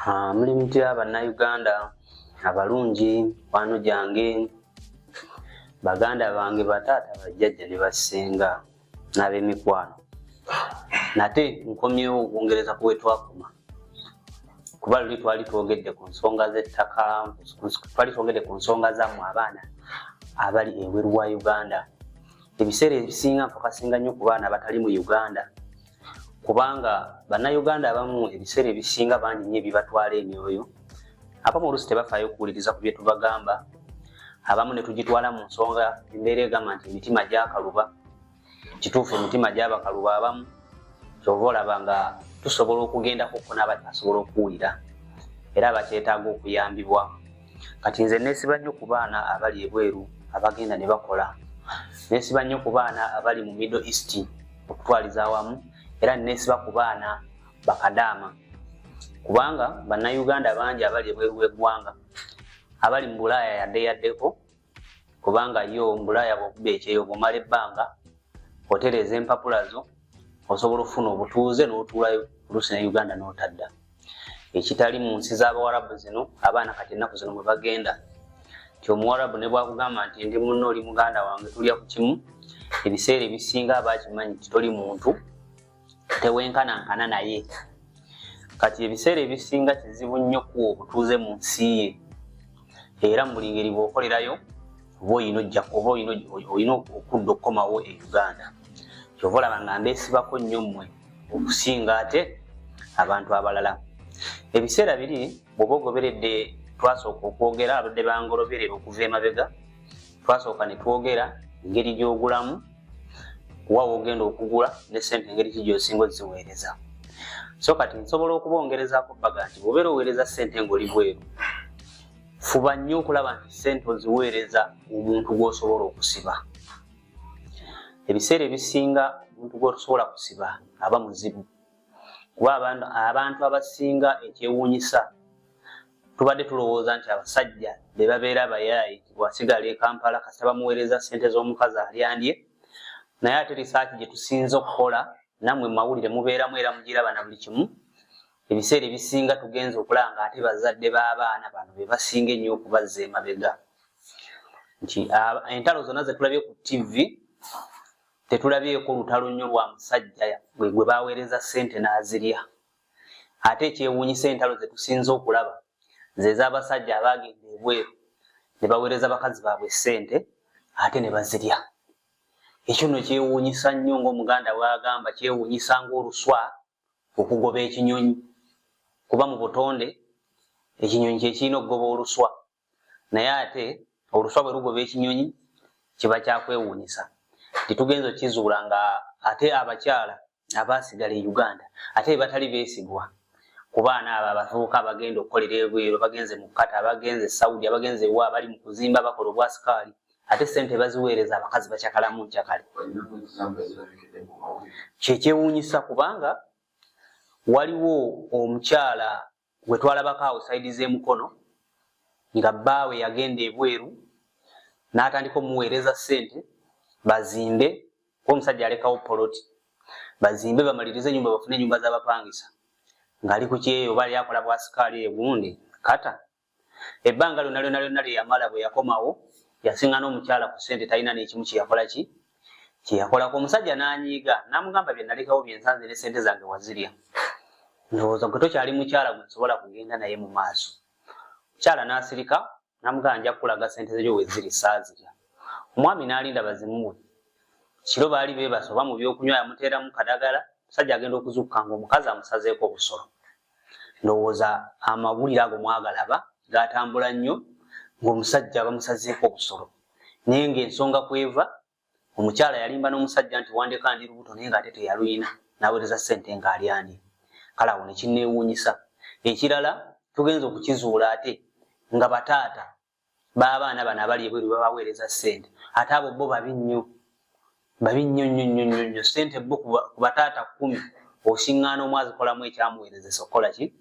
Mulimu tya bannayuganda abalungi wano gyange baganda bange bataata bajjajja ne basenga n'ab'emikwano nate nkomyewo okwongereza ku wetwakoma kuba luli twali twogedde ku nsonga z'ettaka twali twogedde ku nsonga zammwe abaana abali ebweru wa Uganda. Ebiseera ebisinga nfokasinga nnyo ku baana abatali mu Uganda kubanga bannayuganda abamu ebiseera ebisinga bangi nnyo ebibatwala emyoyo, abamu oluusi tebafaayo okuwuliriza ku bye tubagamba, abamu ne tugitwala mu nsonga embeera egamba nti emitima gyakaluba. Kituufu emitima gyabakaluba abamu, kyova olaba nga tusobola okugendako n'abatasobola okuwulira era abakyetaaga okuyambibwa. Kati nze neesiba nnyo ku baana abali ebweru abagenda ne bakola, neesiba nnyo ku baana abali mu Middle East okutwaliza awamu, era neesiba ku baana bakadaama kubanga bannayuganda bangi abali ebweru w'eggwanga abali mu Bulaaya yaddeyaddeko, kubanga yo mu Bulaaya bw'okuba ekyeyo bw'omala ebbanga otereeza empapula zo osobola okufuna obutuuze n'otuulayo oluusi ne Uganda n'otadda. Ekitali mu nsi z'Abawarabu zino, abaana kati ennaku zino mwe bagenda nti Omuwarabu ne bwakugamba nti ndi munno oli muganda wange tulya ku kimu, ebiseera ebisinga abakimanyi nti toli muntu tewenkanankana naye. Kati ebiseera ebisinga kizibu nnyo kuwa obutuuze mu nsi ye, era mu buli ngeri bw'okolerayo oba olina okudda okukomawo e Uganda. Kyova olaba nga mbeesibako nnyo mmwe okusinga ate abantu abalala. Ebiseera biri bw'oba ogoberedde, twasooka okwogera abadde bangoloberera okuva emabega, twasooka ne twogera engeri gy'ogulamu, wa w'ogenda okugula ne ssente engeri ki gy'osinga oziweereza. So kati nsobola okubongerezaako baga nti bw'obeera oweereza ssente ng'oli bweru, fuba nnyo okulaba nti ssente oziweereza omuntu gw'osobola okusiba. Ebiseera ebisinga omuntu gw'osobola kusiba aba muzibu, kuba abantu abasinga ekyewuunyisa tubadde tulowooza nti abasajja be babeera abayaayi bwasigala e Kampala kasita bamuweereza ssente z'omukazi alyandye, naye ate risaaki gye tusinze okukola nammwe mawulire mubeeramu era mugiraba na buli kimu, ebiseera ebisinga tugenze okulaba nga ate bazadde b'abaana bano be basinga ennyo okubazza emabega. Nti entalo zonna ze tulabye ku TV tetulabyeko lutalo nnyo lwa musajja gwe baweereza ssente n'azirya. Ate ekyewuunyisa entalo ze tusinze okulaba ze z'abasajja abaagenda ebweru ne baweereza bakazi baabwe ssente ate ne bazirya. Ekyo nno kyewuunyisa nnyo ng'Omuganda bw'agamba, kyewuunyisa ng'oluswa okugoba ekinyonyi, kuba mu butonde ekinyonyi kye kirina okugoba oluswa, naye ate oluswa bwe lugoba ekinyonyi kiba kyakwewuunyisa. Titugenza okizuula nga ate abakyala abaasigala e Uganda ate batali beesigwa ku baana abo abavubuka abagenda okukolera ebweru, abagenze mu kkata, abagenze e Saudi, abagenze ewa abali mu kuzimba bakola obwasikaali, ate ssente baziweereza abakazi bakyakalamu nkyakale. Kyekyewuunyisa kubanga waliwo omukyala gwe twalabako awo sayidi z'emukono nga bbaawe yagenda ebweru n'atandika omuweereza ssente bazimbe, kuba omusajja alekawo poloti, bazimbe bamalirize ennyumba bafune ennyumba z'abapangisa ng'ali ku kyeyo oba yakola bwasikaali egundi kata. Ebbanga lyonna lye yamala bwe yakomawo yasinga n'omukyala ku ssente talina n'ekimu kyeyakola ki kyeyakolako. Omusajja n'anyiiga n'amugamba bye nalekawo bye nsanze ne ssente zange wazirya, ndowooza gwe tokyali mukyala gwe nsobola kugenda naye mu maaso. Mukyala n'asirika n'amugamba nja kukulaga ssente zo we ziri saazirya. Omwami n'alinda bazimuwe, kiro baali beebase oba mu byokunywa yamuteeramu kadagala, omusajja agenda okuzuukuka ng'omukazi amusazeeko obusolo. Ndowooza amawulire ago mwagalaba gaatambula nnyo ng'omusajja bamusazeeko obusolo, naye ng'ensonga kweva omukyala yalimba n'omusajja nti wandeka ndi lubuto naye ng'ate teyaluyina, n'aweereza ssente ng'alyandye. Kale awo ne kinneewuunyisa. Ekirala tugenza okukizuula ate nga bataata b'abaana bano abali ebweru babaweereza ssente, ate abo bo babi nnyo nnyo. Ssente bo ku bataata 10 osiŋŋaana omu azikolamu ekyamuweerezesa okukola ki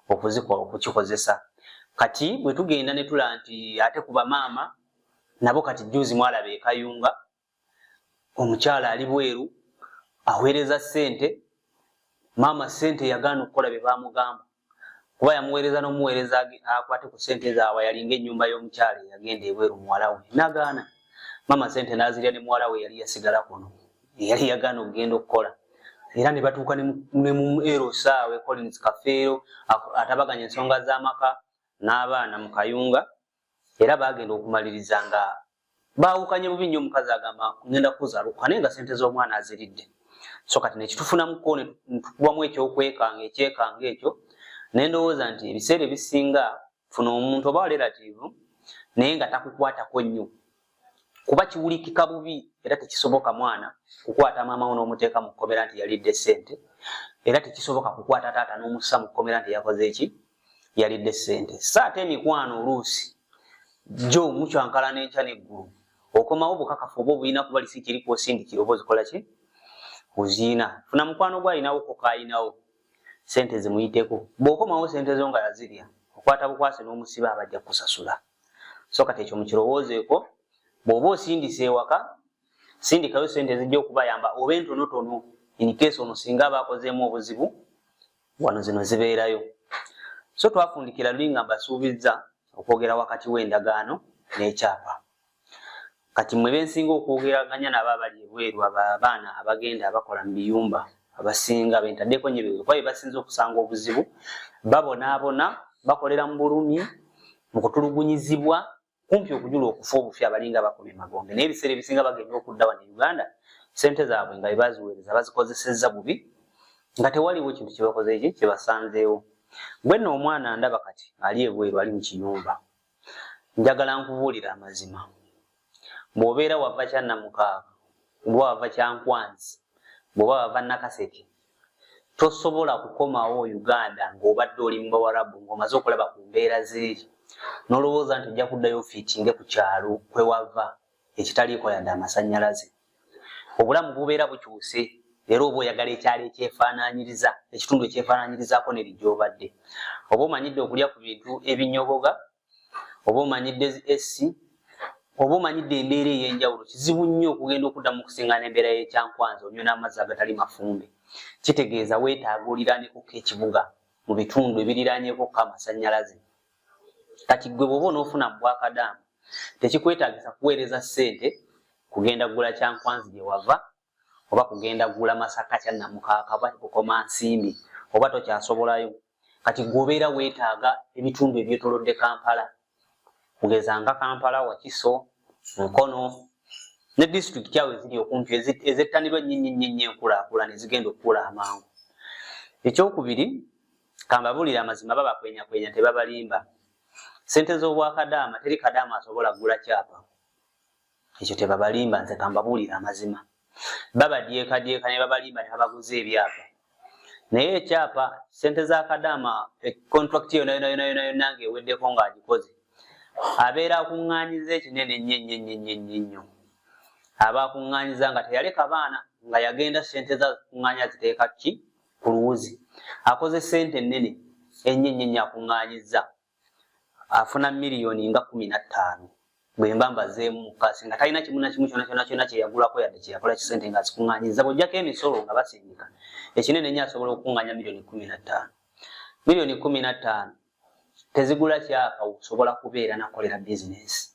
okukikozesa. Kati bwe tugenda ne tulaba nti ate ku bamaama nabo kati jjuuzi mwalaba e Kayunga omukyala ali bweru aweereza ssente, maama ssente yagaana okukola bye baamugamba, kuba yamuweereza n'omuweereza akwate ku ssente zaawe yalinga ennyumba y'omukyala yagenda ebweru muwala we nagaana. Mama ssente n'azirya ne muwala we yali yasigala kuno yali yagaana okugenda okukola era ne batuuka ne mu erosaawe Collins Kafeero atabaganya ensonga z'amaka n'abaana mu kayunga era bagenda okumaliriza nga baawukanye bubi nnyo omukazi agamba ngenda kuzaaluka naye nga ssente z'omwana aziridde. So kati nekitufunamuko ne tukubamu ekyokwekanga ekyekanga ekyo ne ndowooza nti ebiseera ebisinga funa omuntu oba relative naye nga takukwatako nnyo kuba kiwulikika bubi era tekisoboka mwana kukwata maama wo n'omuteeka mu kkomera nti yalidde ssente era tekisoboka kukwata taata n'omussa mu kkomera nti yakoze eki yalidde ssente. Saate emikwano oluusi jo mukyankala n'enkya n'eggulu okomawo bukakafu oba obuyina kuba lisi kiri kwosindikira oba ozikola ki oziina funa mukwano gw'alinawo ko k'ayinawo ssente zimuyiteko bw'okomawo ssente zo nga yazirya okwata bukwase n'omusiba abajja kusasula. So kati ekyo mukirowoozeeko bw'oba osindisa ewaka sindikayo ssente zijja okubayamba oba entonotono in case ono singa abakozeemu obuzibu wano zino zibeerayo. So twafundikira luli nga mbasuubizza okwogera wakati w'endagaano n'ekyapa. Kati mwe bensinga okwogeraganya nabo abali ebweru abaana abagenda abakola mu biyumba abasinga bentaddeko nnyo ebweru kuba basinza okusanga obuzibu babonaabona bakolera mu bulumi mu kutulugunyizibwa kumpi okujula okufa obufi abalinga bakomye magombe naye ebiseera ebisinga bagenda okudda wano e Uganda ssente zaabwe nga bebaziweereza bazikozesezza bubi nga tewaliwo ekintu kyebakoze eki kyebasanzeewo. Bwe nno omwana ndaba kati ali ebweru ali mu kiyumba njagala nkubuulira amazima. Bw'obeera wava Kyannamukaaga oba wava Kyankwanzi bw'oba wava Nakaseke tosobola kukomawo Uganda ng'obadde oli mu Bawarabu ng'omaze okulaba ku mbeera ziri n'olowooza nti ojja kuddayo fiitinge ku kyalo kwe wava ekitaliiko yadde amasannyalaze. Obulamu bubeera bukyuse era oba oyagala ekyalo ekyefaanaanyiriza ekitundu ekyefaanaanyirizaako ne lijj'obadde oba omanyidde okulya ku bintu ebinyoboga oba omanyidde essi oba omanyidde embeera ey'enjawulo kizibu nnyo okugenda okuddamu okusingaana embeera y'Ekyankwanzi onywe n'amazzi agatali mafumbe. Kitegeeza weetaaga oliraaneko ekibuga mu bitundu ebiriraanyeeko amasannyalaze. Kati gwe bw'oba onoofuna mu Bwakadaama tekikwetaagisa kuweereza ssente kugenda kugula Kyankwanzi gye wava oba kugenda kugula Masaka Kyannamukaaga oba Bukoma Nsimbi oba tokyasobolayo. Kati gweobeera weetaaga ebitundu ebyetoolodde Kampala kugeza nga Kampala, Wakiso, Mukono ne disitulikiti awo eziri okumpi ezettanirwa ennyo enkulaakulana ezigenda okukula amangu. Ekyokubiri kambabuulira amazima babakwenyakwenya tebabalimba. Ssente z'Obwakadaama teri Kadaama asobola kugula kyapa ekyo tebabalimba nze kambabuulira amazima. Babadyeekadyeka ne babalimba ne babaguza ebyapa naye ekyapa ssente za Kadaama kontrakiti yonna ng'eweddeko ng'agikoze abeera akuŋŋaanyiza ekinene nnyo aba akuŋŋaanyiza nga teyaleka baana nga yagenda ssente za kuŋŋaanya ziteeka ki ku luwuzi akoze ssente ennene ennyo akuŋŋaanyiza afuna miliyoni nga 15 bwe mba mbazeemu mukasi nga talina kimu na kimu kyonna kye yagulako yadde kye yakola kisente nga zikuŋŋaanyiza bw'ojjako emisolo nga basindika ekinene nnyo asobola okukuŋŋaanya miliyoni 15. Miliyoni 15 tezigula kyapa osobola kubeera nakolera bizinesi.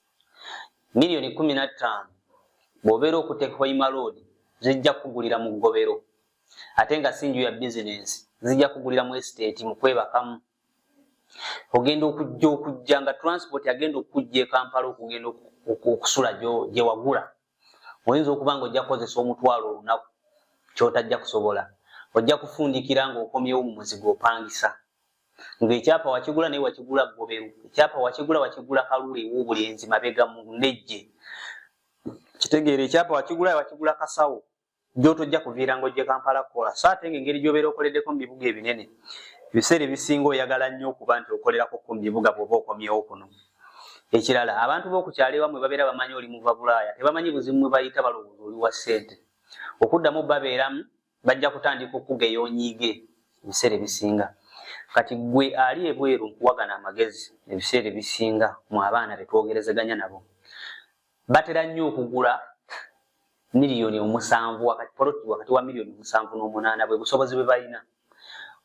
Miliyoni 15 bw'obeera okuteeka Hoima Road zijja kugulira mu ggobero ate nga sinju ya bizinesi zijja kugulira mu estate mu kwebakamu. Ogenda okujja nga transport agenda okujja e Kampala okugenda okusula gye wagula oyinza okuba nga ojja kukozesa omutwalo olunaku kyotajja kusobola ojja kufundikira ng'okomyewo mu muzigo opangisa ng'ekyapa wakigula naye wakigula Ggoberu ekyapa wakigula Kalule ew'obulenzi mabega mu Ndejje kitegeera ekyapa wakigula Kasawo gy'otojja kuviira ng'ojja Kampala kukola so ate ng'engeri gy'obeera okoleddeko mu bibuga ebinene ebiseera ebisinga oyagala nnyo okuba nti okolerako ku bibuga bw'oba okomyewo kuno. Ekirala abantu b'okukyalo ewamwe babeera bamanyi oli muva Bulaaya tebamanyi buzibu mwe bayita balowooza oli wa ssente okuddamu babeeramu bajja kutandika okugeya onyiige ebiseera ebisinga. Kati gwe ali ebweru nkuwagana amagezi ebiseera ebisinga mu abaana betwogerezeganya nabo batera nnyo okugula miliyoni 7 wakati wa miliyoni 7 n'omunaana bwe busobozi bwe balina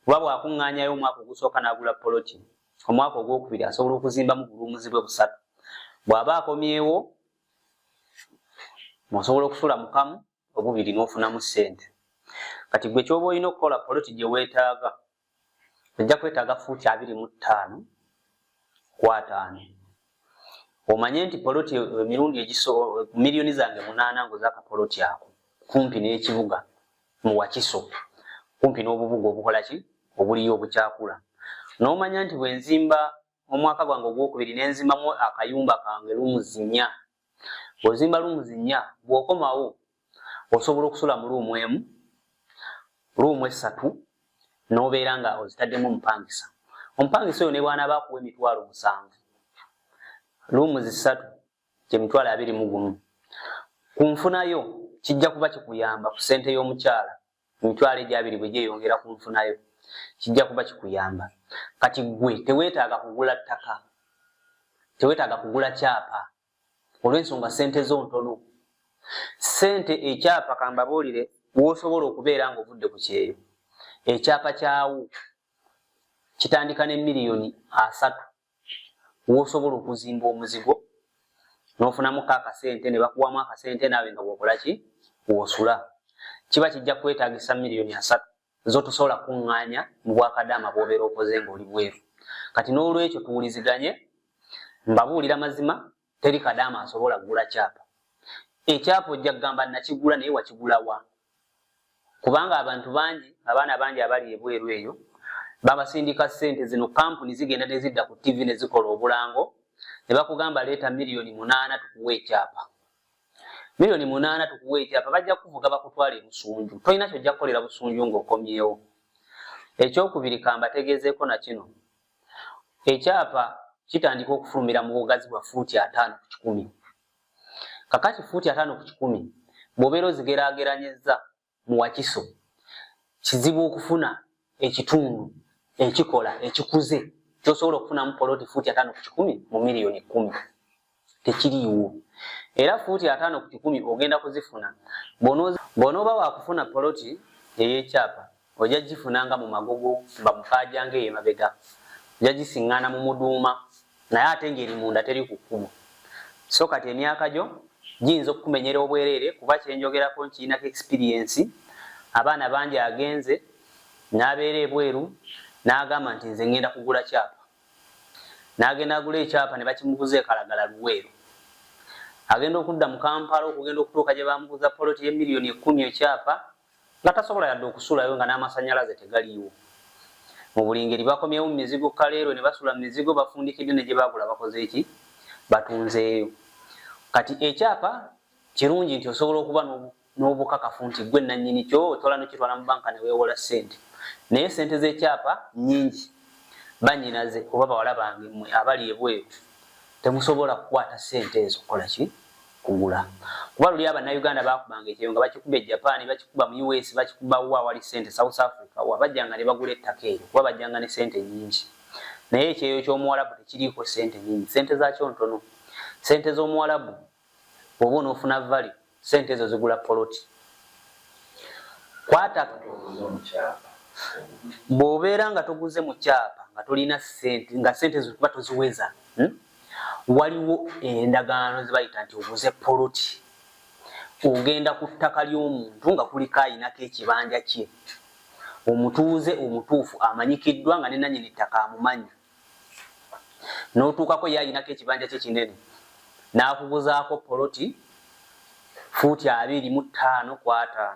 kuba bw'akuŋŋaanyayo omwaka ogusooka n'agula poloti, omwaka ogwokubiri asobola okuzimbamu bulumuzi bwe busatu. Bw'aba akomyewo osobola okusula mu kamu, obubiri n'ofunamu ssente. Kati gwe ky'oba olina okukola poloti gye weetaaga, ojja kwetaaga fuuti 25 ku 5. Omanye nti poloti emirundi miliyoni zange 8 ng'ozaaka poloti ako kumpi n'ekibuga mu Wakiso, kumpi n'obubuga obukola ki obuliyo obukyakula. N'omanya nti bwe nzimba omwaka gwange ogwokubiri ne nzimbamu akayumba kange lumuzi 4, bw'ozimba lumuzi 4 bw'okomawo osobola okusula mu luumu emu, luumu 3 n'obeera nga ozitaddemu omupangisa. Omupangisa oyo ne bw'anaaba akuwa emitwalo 7, lumuzi 3 gye mitwalo 21. Ku nfunayo kijja kuba kikuyamba ku ssente y'omukyala, emitwalo egyo 2 bwe gyeyongera ku nfunayo kijja kuba kikuyamba. Kati gwe teweetaaga kugula ttaka, teweetaaga kugula kyapa olw'ensonga ssente zo ntono. Ssente ekyapa kambabuulire w'osobola okubeera ng'ovudde ku kyeyo. Ekyapa kyawo kitandika ne miliyoni 3 w'osobola okuzimba omuzigo n'ofunamuko akasente ne bakuwamu akasente naawe nga bw'okola ki w'osula. Kiba kijja kwetaagisa miliyoni 3 zo tosobola kuŋŋaanya mu bwakadaama bw'obeera okoze ng'oli bweru. Kati n'olwekyo tuwuliziganye, mbabuulira mazima, teri kadaama asobola kugula kyapa. Ekyapa ojja kugamba nakigula naye wakigula wa? Kubanga abantu bangi, abaana bangi abali ebweru eyo babasindika ssente zino, kampuni zigenda ne zidda ku TV ne zikola obulango ne bakugamba leeta miliyoni 8 tukuwe ekyapa. Miliyoni 8 tukuwe ekyapa, bajja kuvuga bakutwala ebusunju. Tolina kyojja kukolera busunju ng'okomyewo. Ekyokubiri kambategeezeeko na kino, ekyapa kitandika okufulumira mu bugazi bwa fuuti 5 ku 10. Kakati fuuti 5 ku 10 bw'obeera ozigeraageranyezza mu Wakiso, kizibu okufuna ekitundu ekikola ekikuze kyosobola okufunamu poloti fuuti 5 ku 10 mu miliyoni 10. Tekiriiwo. Era fuuti 5 ku 10 ogenda kuzifuna bw'onooba wakufuna poloti ey'ekyapa, ojja gifunanga mu magogo bamukaajange emabega, ojja gisiŋŋaana mu muduuma, naye ate ng'eri munda teri ku kkubo. So kati emyaka gyo giyinza okukumenyera obwereere, kuba kyenjogerako nkirinako experience. Abaana bangi agenze n'abeera ebweru n'agamba nti nze ngenda kugula kyapa, n'agenda agula ekyapa ne bakimuguza ekalagala Luweero. Agenda okudda mu Kampala okugenda okutuuka gye bamuguza poloti y'emiliyoni 10 ekyapa nga tasobola yadde okusulayo nga n'amasannyalaze tegaliiwo. Mu buli ngeri bakomyewo mu mizigo kaleero ne basula mu mizigo, bafundikidde ne gye baagula bakoze eki batunzeeyo. Kati ekyapa kirungi nti osobola okuba n'obukakafu nti gwe nannyini kyo tola n'okitwala mu banka ne weewola ssente. Naye ssente z'ekyapa nnyingi, bannyinaze oba bawala bange mmwe abali ebweru temusobola kukwata ssente ezo kukola ki kugula. Kuba luli Abannayuganda baakubanga ekyeyo nga bakikuba e Japan, bakikuba mu US, bakikuba wa wali ssente South Africa, wa bajjanga ne bagula ettaka eryo kuba bajjanga ne ssente nnyingi. Naye ekyeyo ky'Omuwarabu tekiriiko ssente nnyingi, ssente zaakyo ntono. Ssente z'Omuwarabu bw'oba onoofuna vali, ssente ezo zigula poloti. Kwata bw'obeera nga toguze mu kyapa nga tolina ssente, nga ssente zo kuba toziweza, waliwo endagaano ze bayita nti oguze poloti. Ogenda ku ttaka ly'omuntu nga kuliko ayinako ekibanja kye, omutuuze omutuufu amanyikiddwa nga ne nannyini ttaka amumanyi, n'otuukako ye ayinako ekibanja kye kinene, n'akuguzaako poloti fuuti 25 ku 5.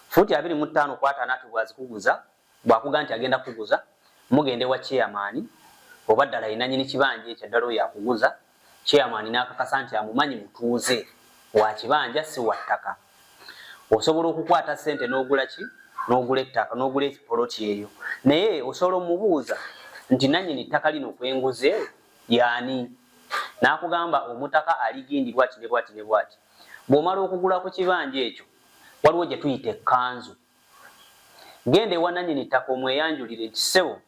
Fuuti 25 ku 5 ati bw'azikuguza, bw'akuga nti agenda kuguza, mugende wa chairman oba ddala ayinanyini kibanja ekyo ddala oyo akuguza. Chairman n'akakasa nti amumanyi mutuuze wa kibanja si wa ttaka. Osobola okukwata ssente n'ogula ki? N'ogula ettaka, n'ogula poloti eyo. Naye osobola omubuuza nti nannyini ttaka lino kwenguze yaani? N'akugamba omutaka aligindirwa ati ne bwati ne bwati. Bw'omala okugula ku kibanja ekyo, waliwo gye tuyita ekkanzu. Genda ewa nannyini ttaka omweyanjulire nti ssebo,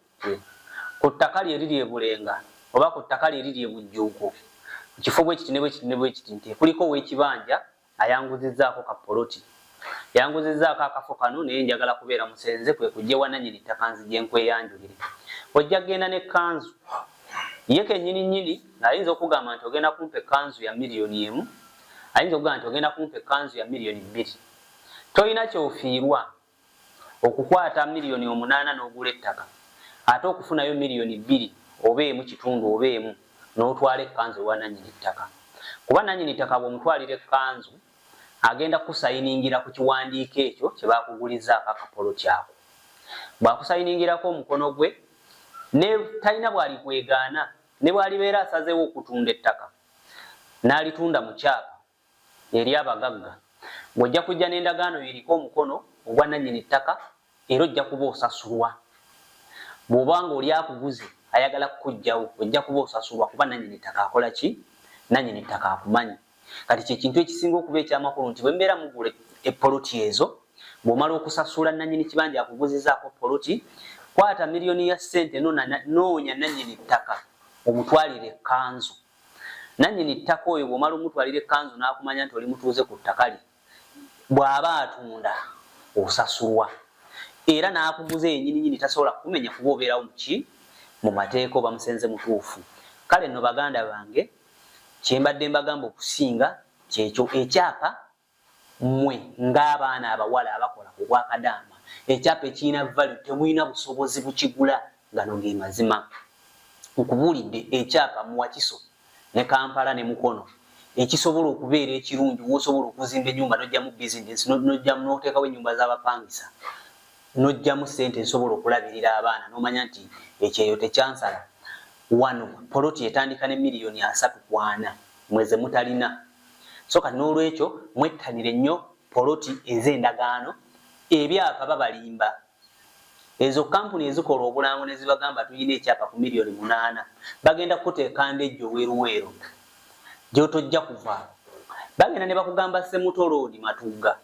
ku ttaka lye liri e Bulenga oba ku ttaka lye liri e Bujjuuko, kifo bwe kiti ne bwe kiti ne bwe kiti, nti kuliko ow'ekibanja ayanguzizzaako ka poloti Yanguzizzaako akafo kano naye njagala kubeera musenze kwe kujja wananyini ttaka nzije nkweyanjulire. Ojja kgenda n'ekkanzu ye kennyini nnyini ayinza okugamba nti ogenda kumpa ekkanzu ya miliyoni 1, ayinza okugamba nti ogenda kumpa ekkanzu ya miliyoni 2. Tolina kyofiirwa okukwata miliyoni 8 n'ogula ettaka ate okufunayo miliyoni 2 oba 1.5 oba 1 n'otwala ekkanzu ewa nannyini ttaka. Kuba nannyini ttaka bw'omutwalira ekkanzu agenda kusayiningira ku kiwandiiko ekyo kye baakugulizzaako akapoloti ako. Bw'akusayiningirako omukono gwe ne talina bw'alikwegaana ne bw'alibeera asazeewo okutunda ettaka n'alitunda mu kyapa eri abagagga, ng'ojja kujja n'endagaano eriko omukono ogwa nannyini ttaka era ojja kuba osasulwa. Bw'obanga oli akuguze ayagala kukuggyawo ojja kuba osasulwa kuba nannyini ttaka akola ki? Nannyini ttaka akumanyi. Kati kye kintu ekisinga okuba ekyamakulu nti bwe mbeera mugula epoloti ezo, bw'omala okusasula nannyini kibanja akuguzizzaako poloti, kwata miliyoni ya ssente noonya nannyini ttaka omutwalire ekkanzu. Nannyini ttaka oyo bw'omala omutwalira ekkanzu n'akumanya nti oli mutuuze ku ttaka lye, bw'aba atunda osasulwa. Era n'akuguza yennyini tasobola kumenya kuba obeerawo muki? Mu mateeka oba musenze mutuufu. Kale nno baganda bange, kye mbadde mbagamba okusinga kyekyo ekyapa mmwe ng'abaana abawala abakola ku bwakadaama. Ekyapa ekirina value temulina busobozi bukigula, gano ge mazima. Nkubuulidde ekyapa mu Wakiso ne Kampala ne Mukono ekisobola okubeera ekirungi w'osobola okuzimba ennyumba n'ojjamu bizinesi n'ojjamu n'oteekawo ennyumba z'abapangisa n'ojjamu ssente esobola okulabirira abaana n'omanya nti ekyeyo tekyansala. Wano poloti etandika ne miliyoni 3.4 mweze mutalina. So kati n'olwekyo mwettanire nnyo poloti ez'endagaano. Ebyapa babalimba. Ezo kampuni ezikola obulango ne zibagamba tulina ekyapa ku miliyoni 8 bagenda kuteeka ndejjo weeruweeru gy'otojja kuva. Bagenda ne bakugamba Semuto Road Matugga,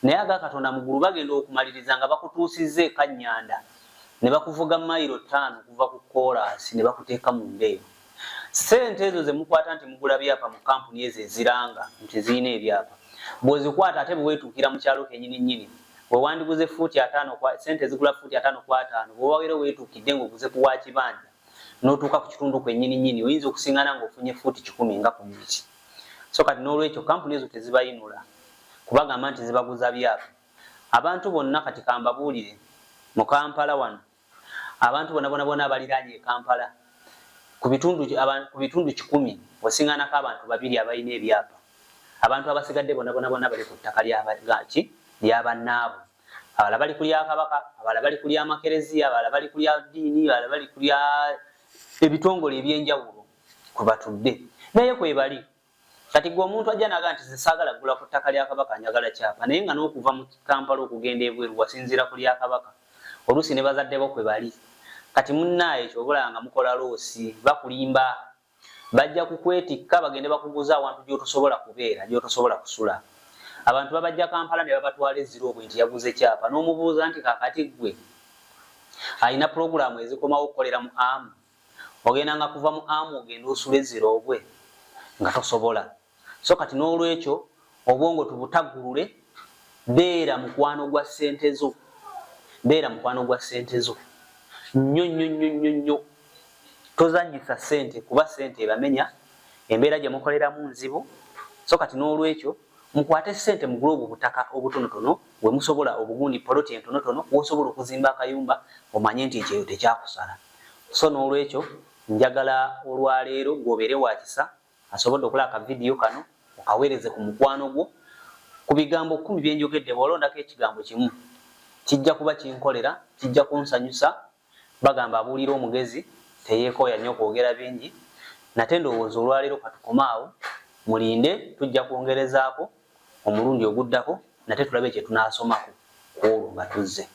naye aga Katonda Mugulu bagenda okumaliriza nga bakutuusizza e Kannyanda ne bakuvuga mayiro 5 kuva ku koolaasi ne bakuteeka mu ndeeru. Ssente ezo ze mukwata nti mugula byapa mu kampuni ezo eziranga nti zirina ebyapa, bw'ozikwata ate bwe weetuukira mu kyalo kennyini nnyini bwe wandiguze fuuti 5 ssente zigula fuuti 5 kwa 5 bwe wabeera weetuukidde ng'oguze ku wa kibanja n'otuuka ku kitundu kwennyini nnyini oyinza okusingana ng'ofunye fuuti 10 nga ku miti. So kati n'olwekyo kampuni ezo tezibayinula kubagamba nti zibaguza byapa. Abantu bonna kati kambabuulire mu Kampala wano, abantu bonna abaliraanye e Kampala ku bitundu 10 osinganako abantu 2 abalina ebyapa. Abantu abasigadde bonna bali ku ttaka ly'abannaabwe. Abalala bali ku lya Kabaka, abalala bali ku lya Makereziya, abalala bali ku lya ddiini, abalala bali ku lya ebitongole ebyenjawulo kwe batudde. Naye kwe bali. Kati gwe omuntu ajja naga nti zisaagala gula ku ttaka lya Kabaka njagala kyapa, naye nga n'okuva mu Kampala okugenda ebweru wasinzira ku lya Kabaka. Oluusi ne bazadde bo kwe bali. Kati munnaaye ky'obulaba nga mukola loosi bakulimba. Bajja kukwetikka bagende bakuguza awantu gy'otosobola kubeera, gy'otosobola kusula. Abantu babajja Kampala ne babatwala ezirobwe nti yaguze kyapa n'omubuuza nti kakati gwe alina pulogulaamu ezikomawo okukolera mu amu. Ogenda nga kuva mu amu ogenda osula ezirobwe nga tosobola. So kati n'olwekyo obwongo tubutaggulule, beera mukwano gwa ssente zo. Beera mukwano gwa ssente zo. Nnyo. Tozanyisa ssente kuba ssente ebamenya, embeera gye mukoleramu nzibu. So kati n'olwekyo mukwate ssente mugule obwo butaka obutonotono bwe musobola obugundi poloti entonotono bw'osobola okuzimba akayumba omanye nti ekyeyo tekyakusala. So n'olwekyo njagala olwaleero gw'obeere wa kisa asobodde okulaba ka vidiyo kano okaweereze ku mukwano gwo ku bigambo 10 bye njogedde. Bw'olondako ekigambo kimu kijja kuba kinkolera, kijja kunsanyusa. Bagamba abuulira omugezi teyeekooya nnyo okwogera bingi. Nate ndowooza olwaleero katukomaawo, mulinde tujja kwongerezaako omulundi oguddako nate tulabe kye tunaasomako olwo nga tuzze.